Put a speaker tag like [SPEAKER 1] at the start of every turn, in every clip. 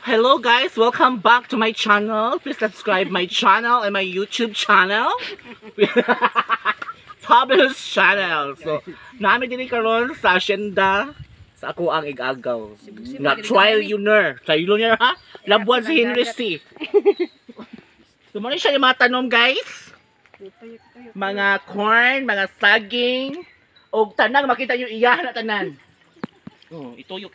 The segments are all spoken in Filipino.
[SPEAKER 1] Hello guys, welcome back to my channel. Please subscribe my channel and my YouTube channel. Fabulous channel. So, namin din karon sa asyenda sa ako ang igagaw. Nga trial unir. Trial unir ha? Labuan si Henry C. So, muna siya yung mga tanong guys. Mga corn, mga saging, o tanang makita nyo iyahan na tanan. Oh, ituyok.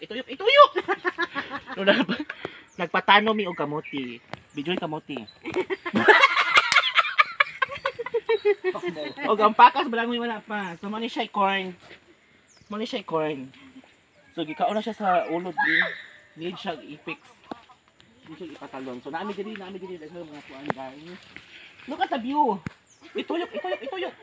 [SPEAKER 1] Nagpatano mi og kamote. Bijoy kamote. Og ang pakas balang mi wala pa. So man siya corn. So gikaon na siya sa ulod din. Need siya i-fix. Need siya ipatalon. So naami diri dahil mga kuan guys. Look at the view. Ituyok.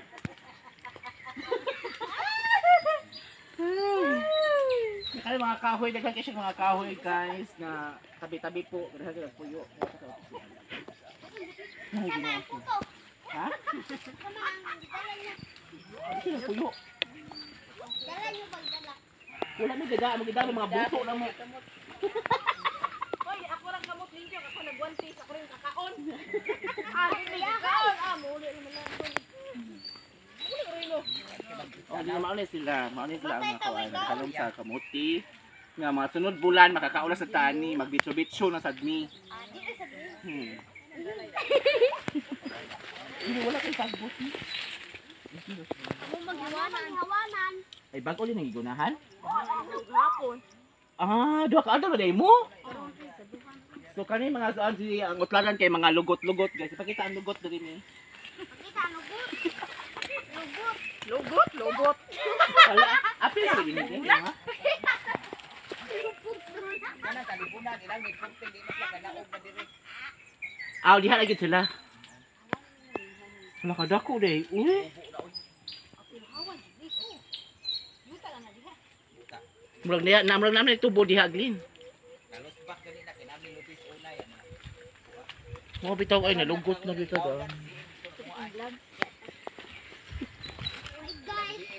[SPEAKER 1] Kaya mga kahoy, daghan kasi mga kahoy guys na tabi-tabi po. Daghan puyo. Ay, ginawa ko. Ha? Ano yung puyo?
[SPEAKER 2] Dala nyo bang dala?
[SPEAKER 1] Wala may gada, mga buto na mo.
[SPEAKER 2] Hoy, ako lang kamot ninyo. Ako nag-1 piece. Ako rin kakaon. Hindi kakaon. Muli naman lang. Muli rin o.
[SPEAKER 1] Hindi na maunay sila ang mga kawan. Kalong sa kamuti. Nga mga sunod bulan, makakaula sa tani. Magbitso-bitso na sadmi.
[SPEAKER 2] Di ay sabihin.
[SPEAKER 1] Hindi, wala kayong sagbot.
[SPEAKER 2] Ako maghawanan.
[SPEAKER 1] Ay, bago din ang igunahan?
[SPEAKER 2] Hapon.
[SPEAKER 1] Duha ka ano ba mo? So kani mga saan si ang utlanan kay mga lugot-lugot guys. Ipakita ang lugot diri ni.
[SPEAKER 2] Pakita, lugot.
[SPEAKER 1] Lugot. Wala, apil na din ni ha.
[SPEAKER 3] Kana talibunan ilang may punting di mas kadaog na diri.
[SPEAKER 1] Diha lagi sila. Wala ka dako day. Murag namin tubo diha glin.
[SPEAKER 3] Kalos back kanina kinami lupis unay ana.
[SPEAKER 1] Mo bitaw ay nalugot na dito ga.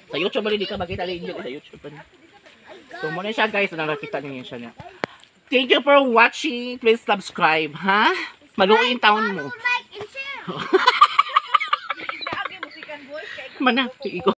[SPEAKER 1] Sa YouTube ba di ka makita rin sa YouTube pa. So muna siya guys, nakakita niyo siya na. Thank you for watching. Please subscribe, ha? Maluin taon mo.
[SPEAKER 2] Like and share.
[SPEAKER 1] Mana, iko.